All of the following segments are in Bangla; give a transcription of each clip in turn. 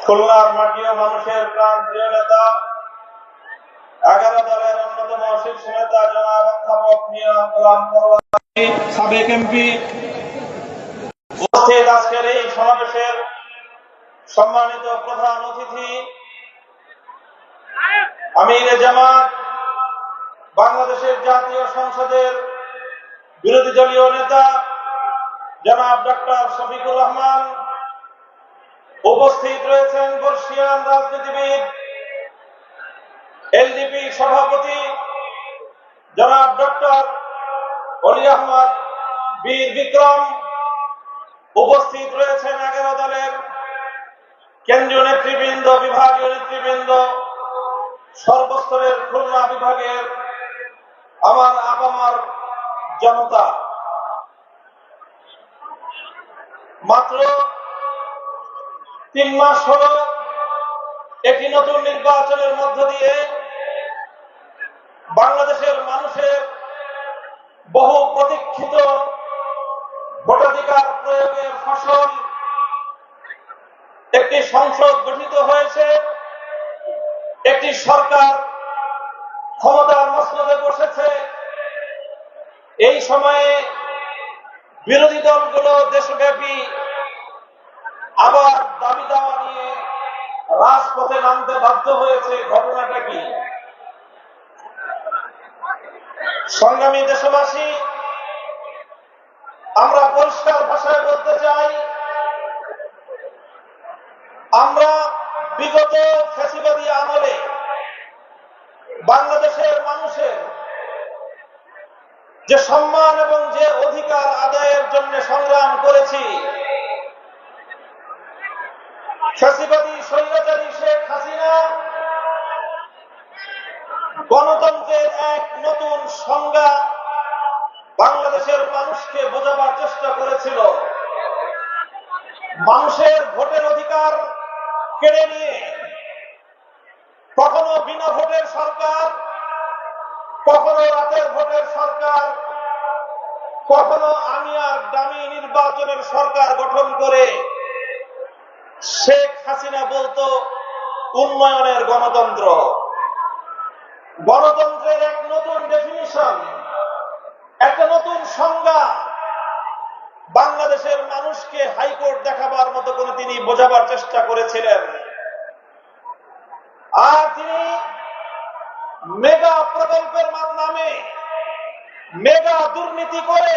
খুলনার মাটি ও মানুষের প্রাণ প্রিয় নেতা 11 দলের অন্যতম শীর্ষ নেতা জনাব অধ্যাপক মিয়া গোলাম পরোয়ার সাবেক এমপি উপস্থিত আজকের এই সমাবেশের সম্মানিত প্রধান অতিথি আমিরে জামাত বাংলাদেশের জাতীয় সংসদের বিরোধী দলীয় নেতা জনাব ডক্টর শফিকুর রহমান, উপস্থিত রয়েছেন বর্ষিয়ান রাজনীতিবিদ এলডিপি সভাপতি জনাব ডক্টর অলি আহমদ বীর বিক্রম, উপস্থিত রয়েছেন 11 দলের কেন্দ্রীয় নেতৃবৃন্দ, বিভাগীয় নেতৃবৃন্দ, সর্বস্তরের খুলনা বিভাগের আমার আপামার জনতা। মাত্র 3 মাস হল একটি নতুন নির্বাচনের মধ্য দিয়ে বাংলাদেশের মানুষের বহু প্রতীক্ষিত ভোটাধিকার প্রয়োগের ফসল একটি সংসদ গঠিত হয়েছে, একটি সরকার ক্ষমতার মসনদে বসেছে। এই সময়ে বিরোধী দলগুলো দেশব্যাপী আবার দাবি দাওয়া নিয়ে রাজপথে নামতে বাধ্য হয়েছে। ঘটনাটা কি? সংগ্রামী দেশবাসী, আমরা পরিষ্কার ভাষায় বলতে চাই, আমরা বিগত ফ্যাসিবাদী আমলে বাংলাদেশের মানুষের যে সম্মান এবং যে অধিকার আদায়ের জন্য সংগ্রাম করেছি, ফ্যাসিবাদী স্বৈরাচারী শেখ হাসিনা গণতন্ত্রের এক নতুন সংজ্ঞা বাংলাদেশের মানুষকে বোঝাবার চেষ্টা করেছিল। মানুষের ভোটের অধিকার কেড়ে নিয়ে কখনো বিনা ভোটের সরকার, কখনো রাতের ভোটের সরকার, কখনো আমি আর দামি নির্বাচনের সরকার গঠন করে শেখ হাসিনা বলতো উন্নয়নের গণতন্ত্র। গণতন্ত্রের এক নতুন ডেফিনিশন, একটা নতুন সংজ্ঞা বাংলাদেশের মানুষকে হাইকোর্ট দেখাবার মতো করে তিনি বোঝাবার চেষ্টা করেছিলেন। আর তিনি মেগা প্রকল্পের নামে মেগা দুর্নীতি করে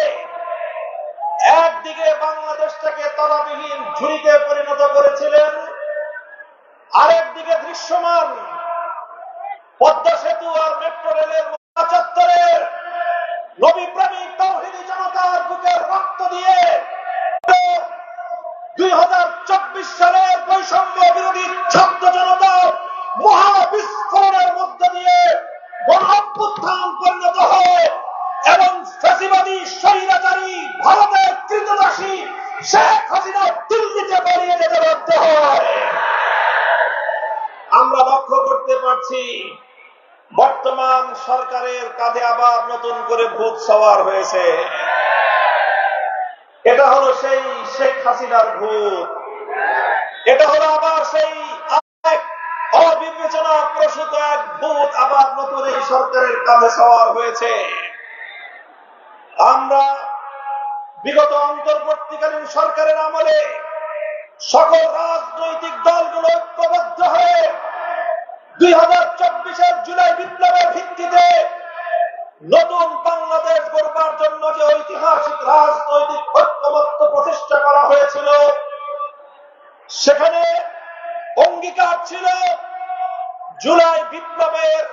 একদিকে বাংলাদেশটাকে তলাবিহীন ঝুড়িতে পরিণত করেছিলেন, আরেকদিকে দৃশ্যমান পদ্মা সেতু আর মেট্রো রেলের চত্বরের নবীপ্রেমিক তাওহীদি জনতার বুকের রক্ত দিয়ে 2024 সালের বৈষম্য বিরোধী ছাত্র জনতার মহাবিস্ফোরণের মধ্য দিয়ে গণ অভ্যুত্থান পরিণত হয় এবং ফ্যাসিবাদী স্বৈরাচারী ভারতের কৃতদাসী শেখ হাসিনা দিল্লিতে পালিয়ে যেতে বাধ্য হয়। আমরা লক্ষ্য করতে পারছি বর্তমান সরকারের কাঁধে আবার নতুন করে ভূত সওয়ার হয়েছে। এটা হলো সেই শেখ হাসিনার ভূত, এটা হলো আবার সেই অবিবেচনা প্রসূত এক ভূত আবার নতুন এই সরকারের কাঁধে সওয়ার হয়েছে। আমরা বিগত অন্তর্বর্তীকালীন সরকারের আমলে সকল রাজনৈতিক দলগুলো ঐক্যবদ্ধ হয়ে 2024-এর জুলাই বিপ্লবের ভিত্তিতে নতুন বাংলাদেশ গড়বার জন্য যে ঐতিহাসিক রাজনৈতিক ঐক্যমত্য প্রতিষ্ঠা করা হয়েছিল, সেখানে অঙ্গীকার ছিল জুলাই বিপ্লবের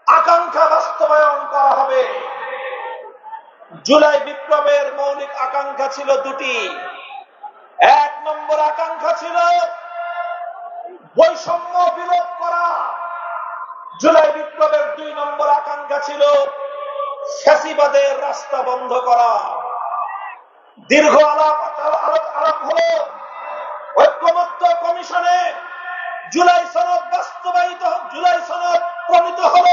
আকাঙ্ক্ষা বাস্তবায়ন করা হবে। জুলাই বিপ্লবের মৌলিক আকাঙ্ক্ষা ছিল দুটি। 1 নম্বর আকাঙ্ক্ষা ছিল বৈষম্য বিলোপ করা। জুলাই বিপ্লবের 2 নম্বর আকাঙ্ক্ষা ছিল ফ্যাসিবাদের রাস্তা বন্ধ করা। দীর্ঘ আলাপ হল, ঐক্যমত্য কমিশনে জুলাই সনদ বাস্তবায়িত, জুলাই সনদ প্রণীত হল।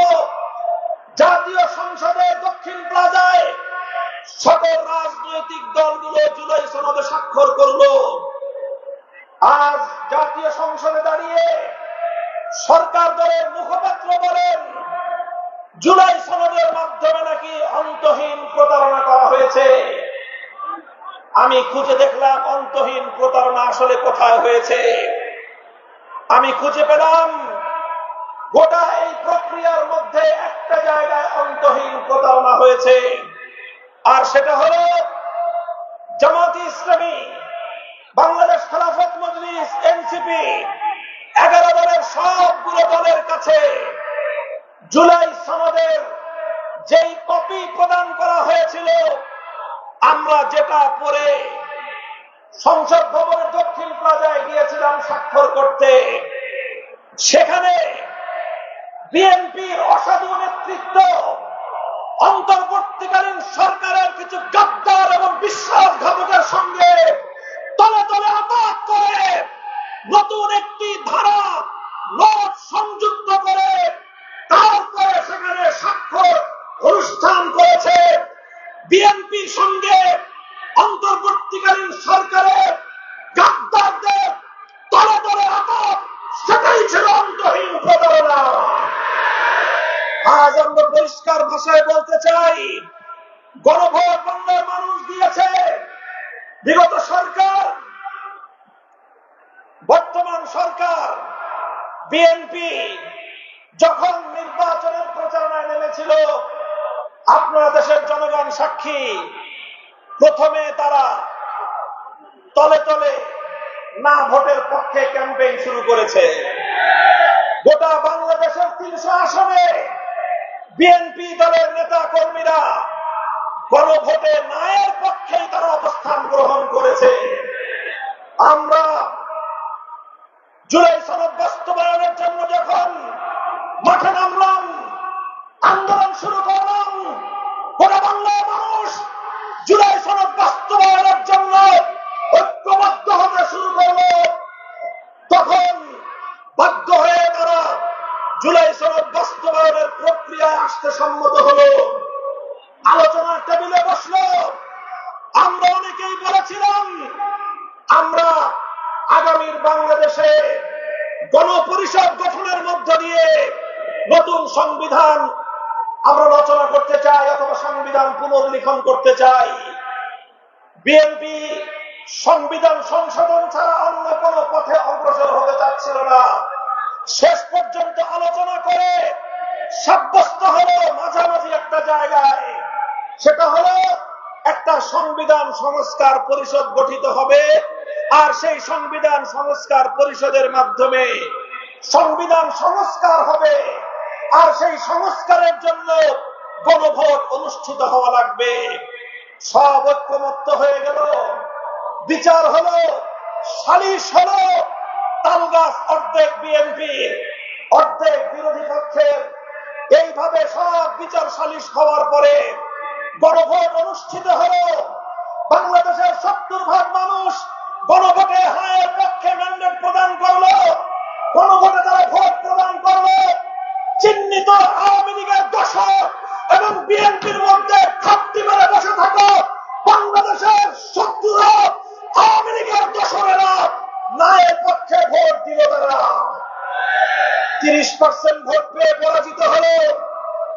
জাতীয় সংসদে দক্ষিণ প্লাজায় সকল রাজনৈতিক দলগুলো জুলাই সনদে স্বাক্ষর করলো। আজ জাতীয় সংসদে দাঁড়িয়ে সরকার দলের মুখপাত্র বলেন জুলাই সনদের মাধ্যমে নাকি অন্তহীন প্রতারণা করা হয়েছে। আমি খুঁজে দেখলাম অন্তহীন প্রতারণা আসলে কোথায় হয়েছে। আমি খুঁজে পেলাম গোটা এই প্রক্রিয়ার মধ্যে একটা জায়গায় অন্তহীন প্রতারণা হয়েছে, আর সেটা হলো জামায়াতে ইসলামী, বাংলাদেশ খেলাফত মজলিস, এনসিপি 11 দলের সবগুলো দলের কাছে জুলাই সনদের যেই কপি প্রদান করা হয়েছিল, আমরা যেটা পরে সংসদ ভবনের দক্ষিণ প্লাজায় গিয়েছিলাম স্বাক্ষর করতে, সেখানে বিএনপির অসাধু নেতৃত্ব অন্তর্বর্তীকালীন সরকারের কিছু গাদ্দার এবং বিশ্বাসঘাতকের সঙ্গে তলে তলে আঘাত করে নতুন একটি ধারা নোট সংযুক্ত করে তারপরে সেখানে স্বাক্ষর অনুষ্ঠান করেছে। বিএনপির সঙ্গে অন্তর্বর্তীকালীন সরকারের গাদ্দারদের তলে তলে আঘাত, সেটাই ছিল অন্তহীন প্রতারণা। আজ আমরা পরিষ্কার ভাষায় বলতে চাই, গণভোট বাংলার মানুষ দিয়েছে। বিগত সরকার, বর্তমান সরকার, বিএনপি যখন নির্বাচনের প্রচারণায় নেমেছিল, আপনারা দেশের জনগণ সাক্ষী, প্রথমে তারা তলে তলে না ভোটের পক্ষে ক্যাম্পেইন শুরু করেছে। গোটা বাংলাদেশের 300 আসনে বিএনপি দলের নেতা কর্মীরা গণভোটে নায়ের পক্ষেই তারা অবস্থান গ্রহণ করেছে। আমরা জুলাই সনদ বাস্তবায়নের জন্য যখন মাঠে নামলাম, আন্দোলন শুরু করলাম, গোটা বাংলার মানুষ জুলাই সনদ বাস্তবায়নের জন্য ঐক্যবদ্ধ হতে শুরু করল। তখন বাধ্য হয়ে তারা জুলাই সনদ বাস্তবায়নের প্রক্রিয়ায় আসতে সম্মত হলো, আলোচনার টেবিলে বসলো। আমরা অনেকেই বলেছিলাম আমরা আগামীর বাংলাদেশে গণপরিষদ গঠনের মধ্য দিয়ে নতুন সংবিধান আমরা রচনা করতে চাই অথবা সংবিধান পুনর্লিখন করতে চাই। বিএনপি সংবিধান সংশোধন ছাড়া অন্য কোনো পথে অগ্রসর হতে চাচ্ছিল না। শেষ পর্যন্ত আলোচনা করে সাব্যস্ত হলো মাঝামাঝি একটা জায়গায়, সেটা হলো একটা সংবিধান সংস্কার পরিষদ গঠিত হবে, আর সেই সংবিধান সংস্কার পরিষদের মাধ্যমে সংবিধান সংস্কার হবে, আর সেই সংস্কারের জন্য গণভোট অনুষ্ঠিত হওয়া লাগবে। সব ঐক্যমত্য হয়ে গেল, বিচার হলো, সালিশ হলো, তালগাছ অর্ধেক বিএনপি অর্ধেক বিরোধী পক্ষের, এইভাবে সব বিচার সালিশ হওয়ার পরে গণভোট অনুষ্ঠিত হলো। বাংলাদেশের 70% মানুষ গণভোটে হায়ের পক্ষে ম্যান্ডেট প্রদান করলো, গণভোটে তারা ভোট প্রদান করলো। চিহ্নিত আওয়ামী লীগের দোষর এবং বিএনপির মধ্যে খাপটি মেরে বসে থাকো বাংলাদেশের শত্রুরা, আওয়ামী লীগের দোষরেরা নায়ের পক্ষে ভোট দিল। তারা 30% ভোট পেয়ে পরাজিত হলো।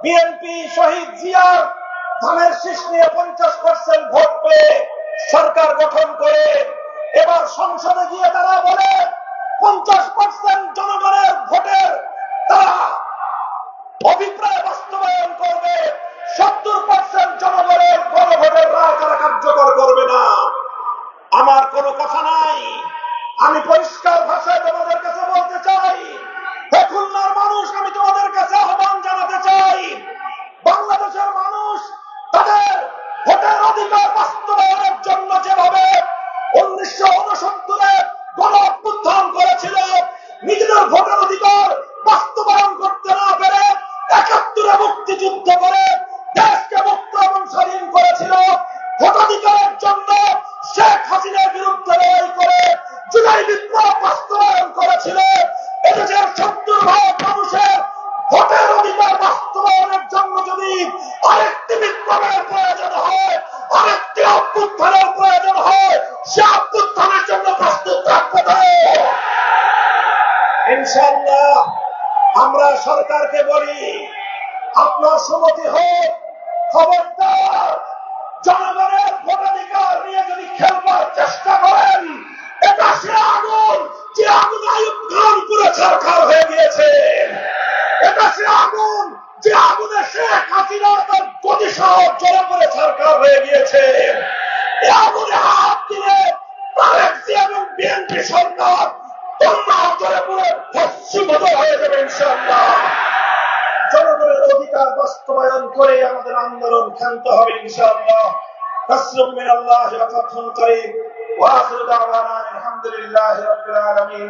বিএনপি শহীদ জিয়ার ধানের শীষ নিয়ে 50% ভোট পেয়ে সরকার গঠন করে এবার সংসদে গিয়ে তারা বলে 50% জনগণের ভোটের তারা অভিপ্রায় বাস্তবায়ন করবে, 70% জনগণের গণভোটের রায় তারা কার্যকর করবে না। আমার কোনো কথা নাই, আমি পরিষ্কার ভাষায় তোমাদের কাছে বলতে চাই, হে খুলনার মানুষ, আমি তোমাদের কাছে আহ্বান জানাতে চাই, বাংলাদেশের মানুষ তাদের ভোটের অধিকার বাস্তবায়নের জন্য যেভাবে 1969 গণ অভ্যুত্থান করেছিল, নিজেদের ভোটের অধিকার বাস্তবায়ন করতে না পেরে 71 মুক্তিযুদ্ধ করে দেশকে মুক্ত এবং স্বাধীন করেছিল, ভোটাধিকারের জন্য শেখ হাসিনার বিরুদ্ধে লড়াই করে জুলাই বিপ্লব বাস্তবায়ন করেছিল। এদেশের 70% মানুষের ভোটের অধিকার বাস্তবায়নের জন্য যদি আরেকটি বিপ্লবের প্রয়োজন হয়, আরেকটি অভ্যুত্থানের প্রয়োজন হয়, সে অভ্যুত্থানের জন্য প্রস্তুত থাকতে হবে। ইনশাআল্লাহ আমরা সরকারকে বলি, আপনার সম্মতি হোক, খবরদার জনগণের ভোটাধিকার নিয়ে যদি খেলবার চেষ্টা করেন, এটা সে আগুন যে আগুন আইয়ুব খান পুরো ছারখার হয়ে গিয়েছে। এটা সে আগুন যে আগুনে শেখ হাসিনা তার গতি সহ জ্বলে পড়ে ছারখার হয়ে গিয়েছে। এই আগুনে হাত দিলে তারেক জিয়া এবং বিএনপি সরকার তোমরা জ্বলে পড়ে ভস্মীভূত হয়ে যাবে ইনশাআল্লাহ। জনগণের অধিকার বাস্তবায়ন করে আমাদের আন্দোলন ক্ষান্ত হবে ইনশাআল্লাহ। তাসলিম মিনাল্লাহি ওয়া ফাতহুন করিম ওয়া আখিরু দাওয়ানা আলহামদুলিল্লাহি রাব্বিল আলামিন।